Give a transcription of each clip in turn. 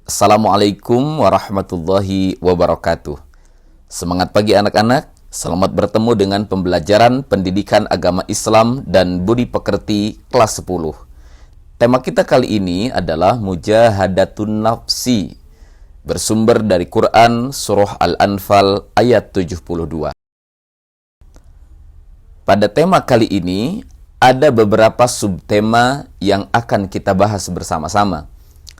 Assalamualaikum warahmatullahi wabarakatuh. Semangat pagi anak-anak, selamat bertemu dengan pembelajaran pendidikan agama Islam dan budi pekerti kelas 10. Tema kita kali ini adalah Mujahadatun Nafsi, bersumber dari Quran Surah Al-Anfal ayat 72. Pada tema kali ini, ada beberapa subtema yang akan kita bahas bersama-sama.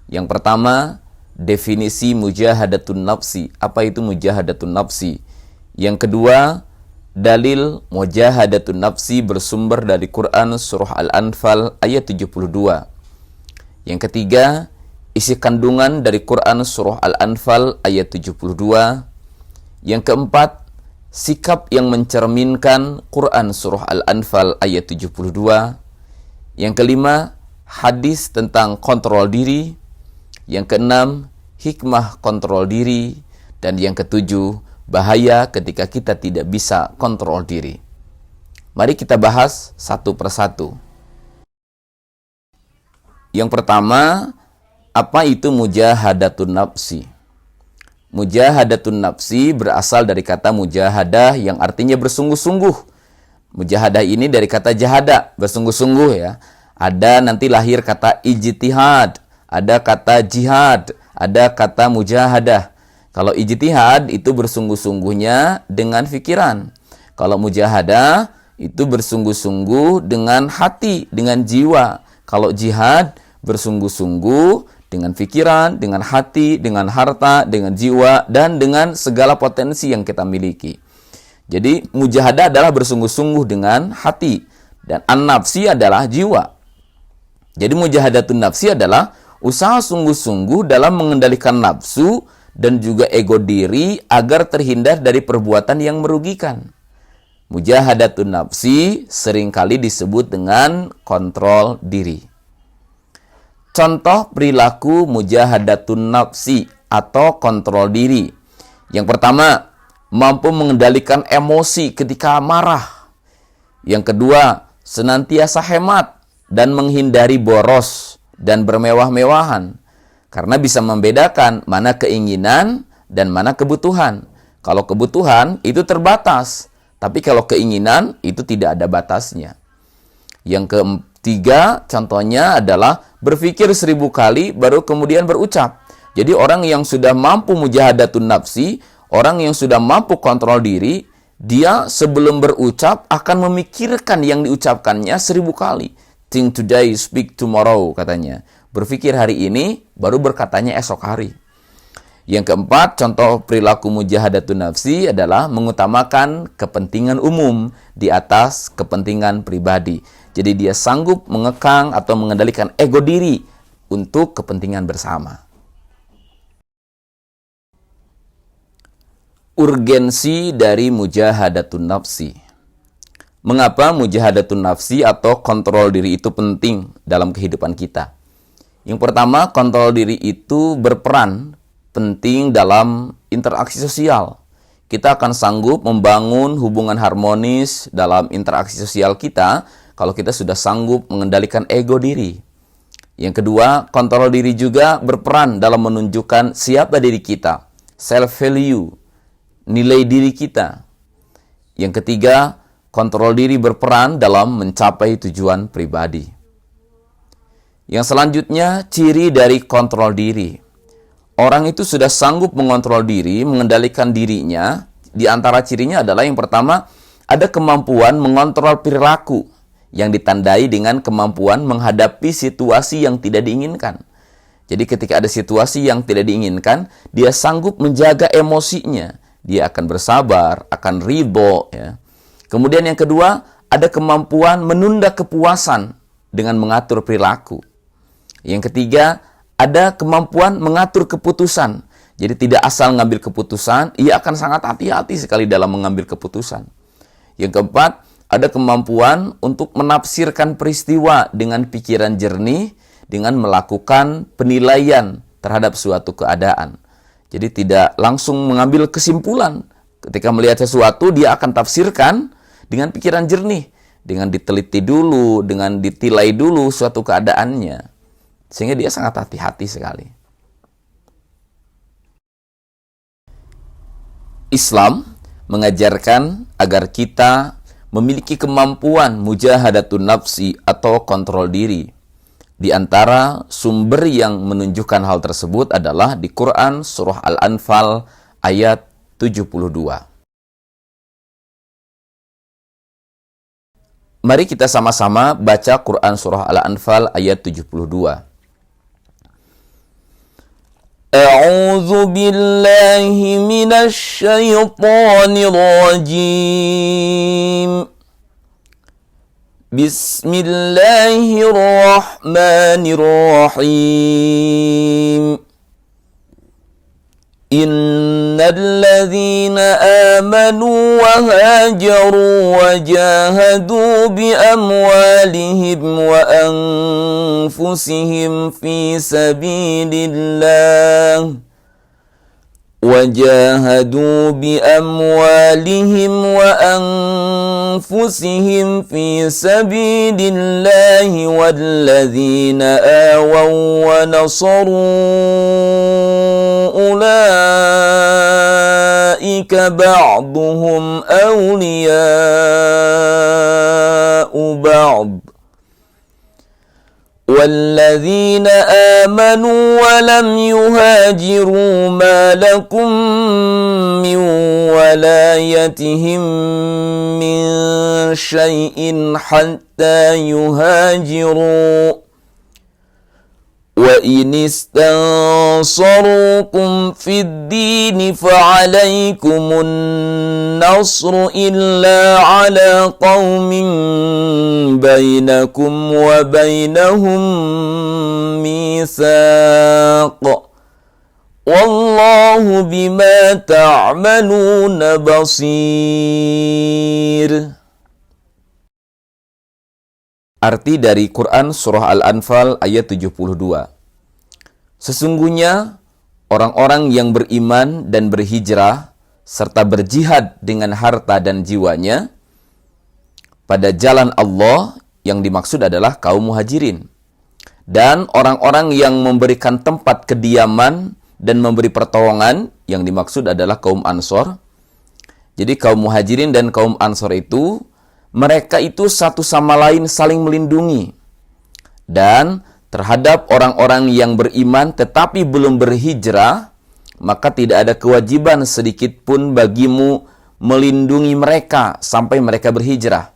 Yang pertama, definisi mujahadatun nafsi. Apa itu mujahadatun nafsi? Yang kedua, dalil mujahadatun nafsi bersumber dari Quran Surah Al-Anfal ayat 72. Yang ketiga, isi kandungan dari Quran Surah Al-Anfal ayat 72. Yang keempat, sikap yang mencerminkan Quran Surah Al-Anfal ayat 72. Yang kelima, hadis tentang kontrol diri. Yang keenam, hikmah kontrol diri. Dan yang ketujuh, bahaya ketika kita tidak bisa kontrol diri. Mari kita bahas satu persatu. Yang pertama, apa itu mujahadatun nafsi? Mujahadatun nafsi berasal dari kata mujahadah yang artinya bersungguh-sungguh. Mujahadah ini dari kata jahada, bersungguh-sungguh ya. Ada nanti lahir kata ijtihad, ada kata jihad, ada kata mujahadah. Kalau ijtihad itu bersungguh-sungguhnya dengan fikiran. Kalau mujahadah itu bersungguh-sungguh dengan hati, dengan jiwa. Kalau jihad bersungguh-sungguh dengan fikiran, dengan hati, dengan harta, dengan jiwa, dan dengan segala potensi yang kita miliki. Jadi mujahadah adalah bersungguh-sungguh dengan hati, dan an-nafsi adalah jiwa. Jadi mujahadatun nafsi adalah usaha sungguh-sungguh dalam mengendalikan nafsu dan juga ego diri agar terhindar dari perbuatan yang merugikan. Mujahadatun nafsi seringkali disebut dengan kontrol diri. Contoh perilaku mujahadatun nafsi atau kontrol diri. Yang pertama, mampu mengendalikan emosi ketika marah. Yang kedua, senantiasa hemat dan menghindari boros dan bermewah-mewahan, karena bisa membedakan mana keinginan dan mana kebutuhan. Kalau kebutuhan itu terbatas, tapi kalau keinginan itu tidak ada batasnya. Yang ketiga, contohnya adalah berpikir 1000 kali baru kemudian berucap. Jadi orang yang sudah mampu mujahadatun nafsi, orang yang sudah mampu kontrol diri, dia sebelum berucap akan memikirkan yang diucapkannya 1000 kali. Think today, speak tomorrow, katanya. Berpikir hari ini, baru berkatanya esok hari. Yang keempat, contoh perilaku mujahadatun nafsi adalah mengutamakan kepentingan umum di atas kepentingan pribadi. Jadi dia sanggup mengekang atau mengendalikan ego diri untuk kepentingan bersama. Urgensi dari mujahadatun nafsi. Mengapa mujahadatun nafsi atau kontrol diri itu penting dalam kehidupan kita? Yang pertama, kontrol diri itu berperan penting dalam interaksi sosial. Kita akan sanggup membangun hubungan harmonis dalam interaksi sosial kita kalau kita sudah sanggup mengendalikan ego diri. Yang kedua, kontrol diri juga berperan dalam menunjukkan siapa diri kita, self-value, nilai diri kita. Yang ketiga, kontrol diri berperan dalam mencapai tujuan pribadi. Yang selanjutnya, ciri dari kontrol diri. Orang itu sudah sanggup mengontrol diri, mengendalikan dirinya. Di antara cirinya adalah yang pertama, ada kemampuan mengontrol perilaku yang ditandai dengan kemampuan menghadapi situasi yang tidak diinginkan. Jadi ketika ada situasi yang tidak diinginkan, dia sanggup menjaga emosinya. Dia akan bersabar, akan ridho, ya. Kemudian yang kedua, ada kemampuan menunda kepuasan dengan mengatur perilaku. Yang ketiga, ada kemampuan mengatur keputusan. Jadi tidak asal mengambil keputusan, ia akan sangat hati-hati sekali dalam mengambil keputusan. Yang keempat, ada kemampuan untuk menafsirkan peristiwa dengan pikiran jernih, dengan melakukan penilaian terhadap suatu keadaan. Jadi tidak langsung mengambil kesimpulan. Ketika melihat sesuatu, dia akan tafsirkan dengan pikiran jernih, dengan diteliti dulu, dengan ditilai dulu suatu keadaannya. Sehingga dia sangat hati-hati sekali. Islam mengajarkan agar kita memiliki kemampuan mujahadatun nafsi atau kontrol diri. Di antara sumber yang menunjukkan hal tersebut adalah di Quran surah Al-Anfal ayat 72. Mari kita sama-sama baca Quran surah Al-Anfal ayat 72. A'udzu billahi minasy syaithanir rajim. Bismillahirrahmanirrahim. Innalladzina amanu wa hajaru wa jahadu bi amwalihim wa anfusihim fi sabilillah وجاهدوا بأموالهم وأنفسهم في سبيل الله والذين آووا ونصروا أولئك بعضهم أولياء بعض والذين آمنوا ولم يهاجروا ما لكم من ولايتهم من شيء حتى يهاجروا وإن استنصروكم في الدين فعليكم النصر إلا على قوم بينكم وبينهم ميثاق والله بما تعملون بصير. Arti dari Quran surah Al-Anfal ayat 72. Sesungguhnya orang-orang yang beriman dan berhijrah serta berjihad dengan harta dan jiwanya pada jalan Allah, yang dimaksud adalah kaum muhajirin, dan orang-orang yang memberikan tempat kediaman dan memberi pertolongan, yang dimaksud adalah kaum Ansor. Jadi kaum muhajirin dan kaum Ansor itu, mereka itu satu sama lain saling melindungi. Dan terhadap orang-orang yang beriman tetapi belum berhijrah, maka tidak ada kewajiban sedikit pun bagimu melindungi mereka sampai mereka berhijrah.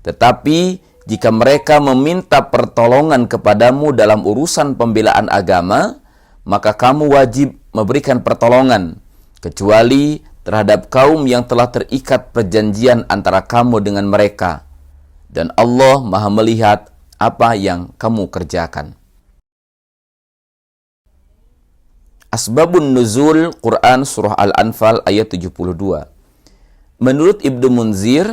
Tetapi jika mereka meminta pertolongan kepadamu dalam urusan pembelaan agama, maka kamu wajib memberikan pertolongan, kecuali terhadap kaum yang telah terikat perjanjian antara kamu dengan mereka. Dan Allah Maha melihat apa yang kamu kerjakan. Asbabun Nuzul Quran Surah Al-Anfal ayat 72. Menurut Ibnu Munzir,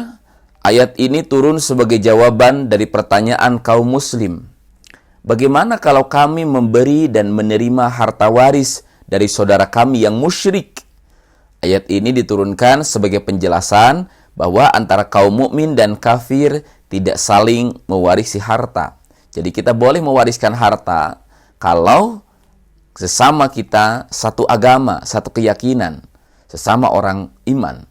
ayat ini turun sebagai jawaban dari pertanyaan kaum muslim. Bagaimana kalau kami memberi dan menerima harta waris dari saudara kami yang musyrik? Ayat ini diturunkan sebagai penjelasan bahwa antara kaum mukmin dan kafir tidak saling mewarisi harta. Jadi kita boleh mewariskan harta kalau sesama kita satu agama, satu keyakinan, sesama orang iman.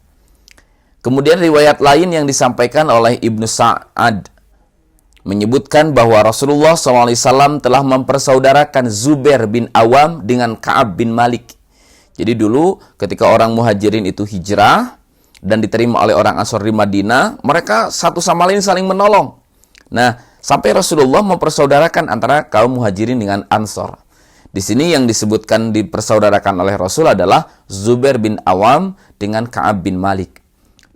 Kemudian riwayat lain yang disampaikan oleh Ibnu Sa'ad menyebutkan bahwa Rasulullah SAW telah mempersaudarakan Zubair bin Awam dengan Ka'ab bin Malik. Jadi dulu ketika orang muhajirin itu hijrah dan diterima oleh orang Ansor di Madinah, mereka satu sama lain saling menolong. Nah, sampai Rasulullah mempersaudarakan antara kaum muhajirin dengan Ansor. Di sini yang disebutkan dipersaudarakan oleh Rasul adalah Zubair bin Awam dengan Ka'ab bin Malik.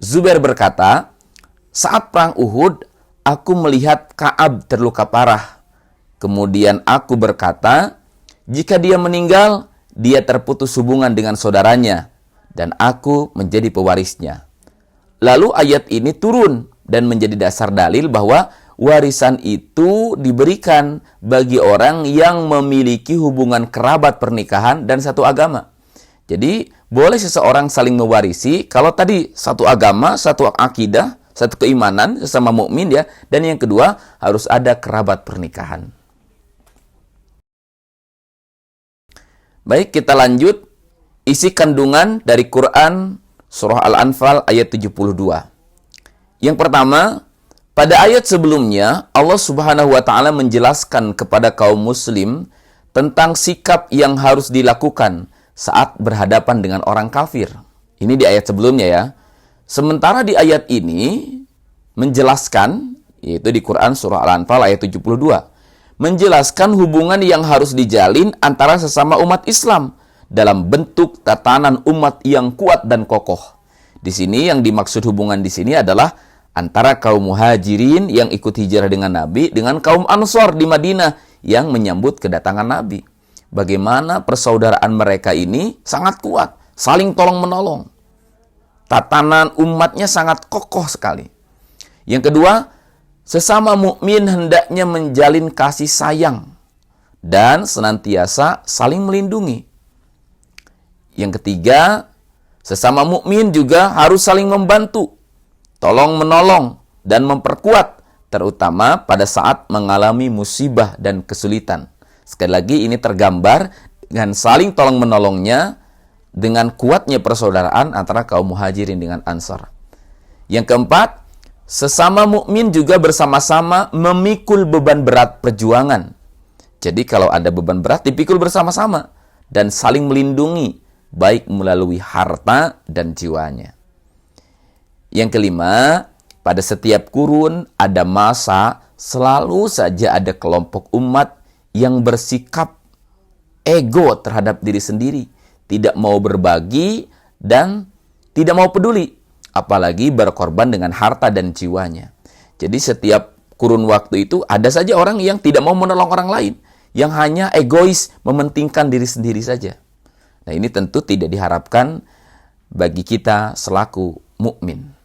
Zubair berkata, saat perang Uhud, aku melihat Ka'ab terluka parah. Kemudian aku berkata, jika dia meninggal, dia terputus hubungan dengan saudaranya, dan aku menjadi pewarisnya. Lalu ayat ini turun dan menjadi dasar dalil bahwa warisan itu diberikan bagi orang yang memiliki hubungan kerabat pernikahan dan satu agama. Jadi boleh seseorang saling mewarisi kalau tadi satu agama, satu akidah, satu keimanan sesama mukmin ya, dan yang kedua harus ada kerabat pernikahan. Baik, kita lanjut isi kandungan dari Quran surah Al-Anfal ayat 72. Yang pertama, pada ayat sebelumnya Allah Subhanahu wa taala menjelaskan kepada kaum muslim tentang sikap yang harus dilakukan saat berhadapan dengan orang kafir. Ini di ayat sebelumnya ya. Sementara di ayat ini menjelaskan, yaitu di Quran surah Al-Anfal ayat 72, menjelaskan hubungan yang harus dijalin antara sesama umat Islam dalam bentuk tatanan umat yang kuat dan kokoh. Di sini yang dimaksud hubungan di sini adalah antara kaum muhajirin yang ikut hijrah dengan Nabi dengan kaum Ansor di Madinah yang menyambut kedatangan Nabi. Bagaimana persaudaraan mereka ini sangat kuat, saling tolong-menolong. Tatanan umatnya sangat kokoh sekali. Yang kedua, sesama mukmin hendaknya menjalin kasih sayang dan senantiasa saling melindungi. Yang ketiga, sesama mukmin juga harus saling membantu, tolong-menolong dan memperkuat, terutama pada saat mengalami musibah dan kesulitan. Sekali lagi ini tergambar dengan saling tolong-menolongnya dengan kuatnya persaudaraan antara kaum muhajirin dengan ansar. Yang keempat, sesama mukmin juga bersama-sama memikul beban berat perjuangan. Jadi kalau ada beban berat dipikul bersama-sama dan saling melindungi baik melalui harta dan jiwanya. Yang kelima, pada setiap kurun ada masa selalu saja ada kelompok umat yang bersikap ego terhadap diri sendiri, tidak mau berbagi dan tidak mau peduli, apalagi berkorban dengan harta dan jiwanya. Jadi setiap kurun waktu itu ada saja orang yang tidak mau menolong orang lain, yang hanya egois mementingkan diri sendiri saja. Nah, ini tentu tidak diharapkan bagi kita selaku mukmin.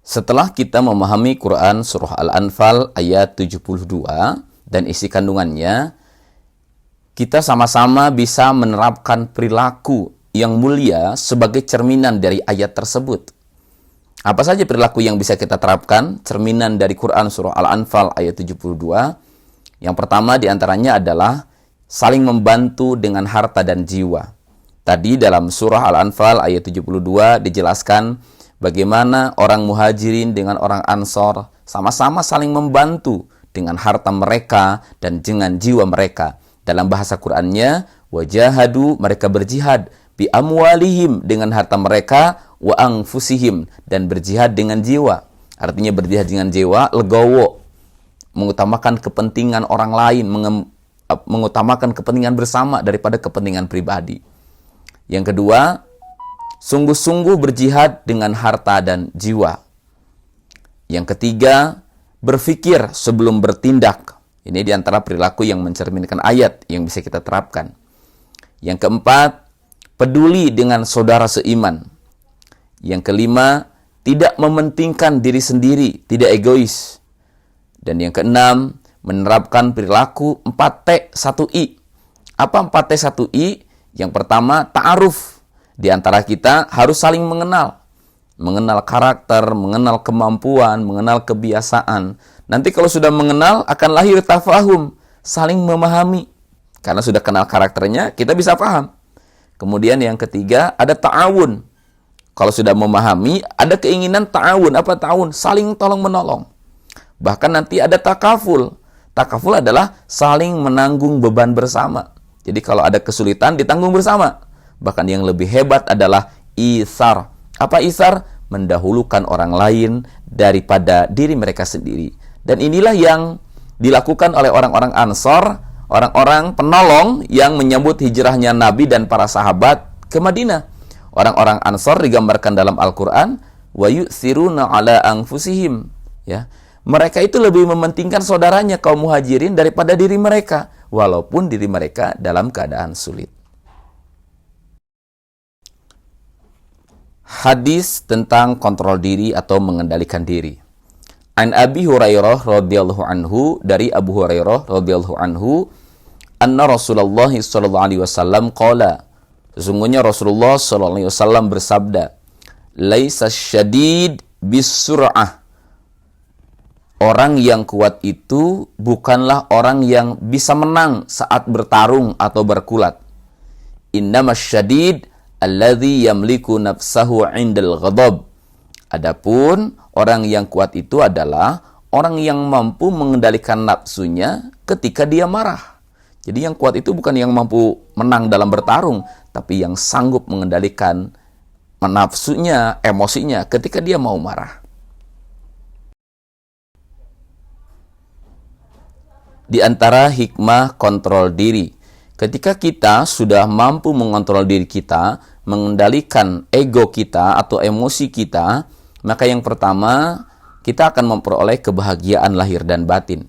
Setelah kita memahami Quran surah Al-Anfal ayat 72 dan isi kandungannya, kita sama-sama bisa menerapkan perilaku yang mulia sebagai cerminan dari ayat tersebut. Apa saja perilaku yang bisa kita terapkan cerminan dari Quran surah Al-Anfal ayat 72? Yang pertama diantaranya adalah saling membantu dengan harta dan jiwa. Tadi dalam surah Al-Anfal ayat 72 dijelaskan bagaimana orang muhajirin dengan orang ansor sama-sama saling membantu dengan harta mereka dan dengan jiwa mereka. Dalam bahasa Qur'annya, wajahadu, mereka berjihad, bi amwalihim, dengan harta mereka, wa anfusihim, dan berjihad dengan jiwa. Artinya berjihad dengan jiwa, legowo, mengutamakan kepentingan orang lain, mengutamakan kepentingan bersama daripada kepentingan pribadi. Yang kedua, sungguh-sungguh berjihad dengan harta dan jiwa. Yang ketiga, berpikir sebelum bertindak. Ini diantara perilaku yang mencerminkan ayat yang bisa kita terapkan. Yang keempat, peduli dengan saudara seiman. Yang kelima, tidak mementingkan diri sendiri, tidak egois. Dan yang keenam, menerapkan perilaku 4T 1I. Apa 4T 1I? Yang pertama, ta'aruf. Di antara kita harus saling mengenal. Mengenal karakter, mengenal kemampuan, mengenal kebiasaan. Nanti kalau sudah mengenal, akan lahir tafahum, saling memahami. Karena sudah kenal karakternya, kita bisa paham. Kemudian yang ketiga, ada ta'awun. Kalau sudah memahami, ada keinginan ta'awun. Apa ta'awun? Saling tolong-menolong. Bahkan nanti ada takaful. Takaful adalah saling menanggung beban bersama. Jadi kalau ada kesulitan, ditanggung bersama. Bahkan yang lebih hebat adalah isar. Apa isar? Mendahulukan orang lain daripada diri mereka sendiri. Dan inilah yang dilakukan oleh orang-orang Ansor, orang-orang penolong yang menyambut hijrahnya Nabi dan para sahabat ke Madinah. Orang-orang Ansor digambarkan dalam Al-Quran, wa yu'thiruna ala anfusihim. Ya. Mereka itu lebih mementingkan saudaranya kaum muhajirin daripada diri mereka, walaupun diri mereka dalam keadaan sulit. Hadis tentang kontrol diri atau mengendalikan diri. An Abi Hurairah radhiyallahu anhu, dari Abu Hurairah radhiyallahu anhu, anna Rasulullah sallallahu alaihi wasallam qala, sesungguhnya Rasulullah sallallahu alaihi wasallam bersabda, laisa syadid bisur'ah. Orang yang kuat itu bukanlah orang yang bisa menang saat bertarung atau berkulat. Innamasyadid alladzi yamliku nafsahu 'indal ghadab. Adapun orang yang kuat itu adalah orang yang mampu mengendalikan nafsunya ketika dia marah. Jadi yang kuat itu bukan yang mampu menang dalam bertarung, tapi yang sanggup mengendalikan nafsunya, emosinya ketika dia mau marah. Di antara hikmah kontrol diri, ketika kita sudah mampu mengontrol diri kita, mengendalikan ego kita atau emosi kita, maka yang pertama, kita akan memperoleh kebahagiaan lahir dan batin.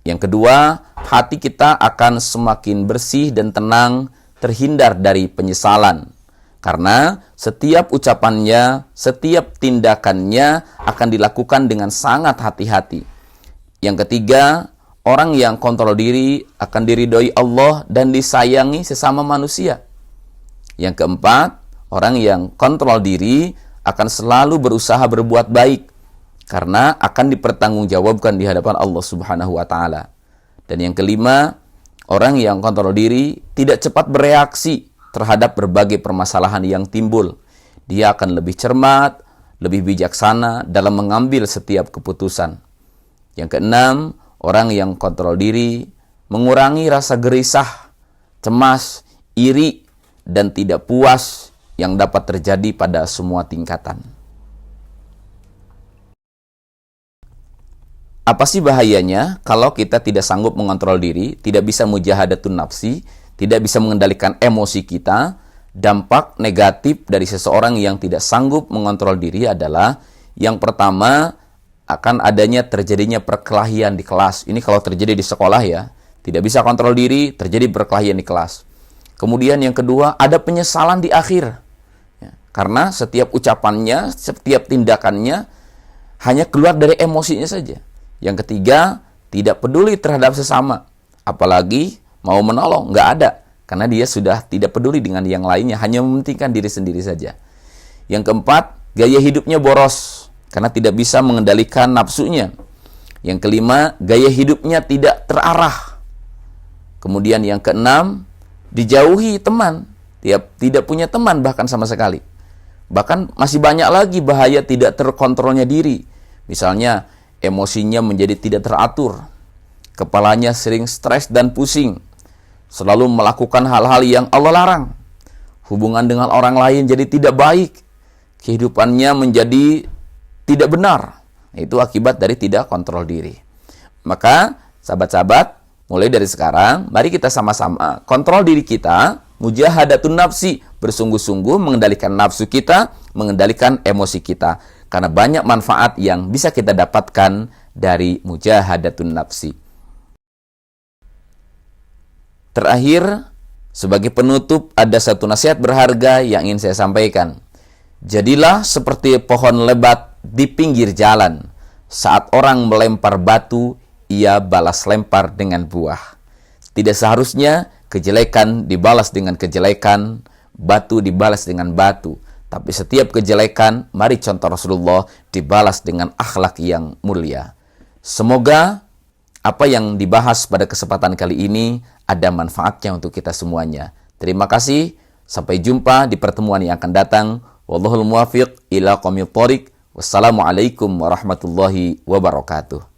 Yang kedua, hati kita akan semakin bersih dan tenang, terhindar dari penyesalan. Karena setiap ucapannya, setiap tindakannya akan dilakukan dengan sangat hati-hati. Yang ketiga, orang yang kontrol diri akan diridhoi Allah dan disayangi sesama manusia. Yang keempat, orang yang kontrol diri akan selalu berusaha berbuat baik, karena akan dipertanggungjawabkan di hadapan Allah Subhanahu wa Ta'ala. Dan yang kelima, orang yang kontrol diri tidak cepat bereaksi terhadap berbagai permasalahan yang timbul. Dia akan lebih cermat, lebih bijaksana dalam mengambil setiap keputusan. Yang keenam, orang yang kontrol diri mengurangi rasa gerisah, cemas, iri, dan tidak puas yang dapat terjadi pada semua tingkatan. Apa sih bahayanya kalau kita tidak sanggup mengontrol diri, tidak bisa mujahadatun nafsi, tidak bisa mengendalikan emosi kita? Dampak negatif dari seseorang yang tidak sanggup mengontrol diri adalah, yang pertama, akan adanya terjadinya perkelahian di kelas. Ini kalau terjadi di sekolah ya, tidak bisa kontrol diri, terjadi perkelahian di kelas. Kemudian yang kedua, ada penyesalan di akhir. Ya, karena setiap ucapannya, setiap tindakannya hanya keluar dari emosinya saja. Yang ketiga, tidak peduli terhadap sesama. Apalagi mau menolong, nggak ada. Karena dia sudah tidak peduli dengan yang lainnya, hanya mementingkan diri sendiri saja. Yang keempat, gaya hidupnya boros, karena tidak bisa mengendalikan nafsunya. Yang kelima, gaya hidupnya tidak terarah. Kemudian yang keenam, dijauhi teman. Tidak punya teman bahkan sama sekali. Bahkan masih banyak lagi bahaya tidak terkontrolnya diri. Misalnya, emosinya menjadi tidak teratur, kepalanya sering stres dan pusing, selalu melakukan hal-hal yang Allah larang, hubungan dengan orang lain jadi tidak baik, kehidupannya menjadi tidak benar. Itu akibat dari tidak kontrol diri. Maka, sahabat-sahabat, mulai dari sekarang, mari kita sama-sama kontrol diri kita, mujahadatun nafsi, bersungguh-sungguh mengendalikan nafsu kita, mengendalikan emosi kita. Karena banyak manfaat yang bisa kita dapatkan dari mujahadatun nafsi. Terakhir, sebagai penutup, ada satu nasihat berharga yang ingin saya sampaikan. Jadilah seperti pohon lebat di pinggir jalan. Saat orang melempar batu, ia balas lempar dengan buah. Tidak seharusnya kejelekan dibalas dengan kejelekan, batu dibalas dengan batu. Tapi setiap kejelekan, mari contoh Rasulullah, dibalas dengan akhlak yang mulia. Semoga apa yang dibahas pada kesempatan kali ini ada manfaatnya untuk kita semuanya. Terima kasih. Sampai jumpa di pertemuan yang akan datang. Wallahul muwaffiq ila qomil thoriq. Wassalamualaikum warahmatullahi wabarakatuh.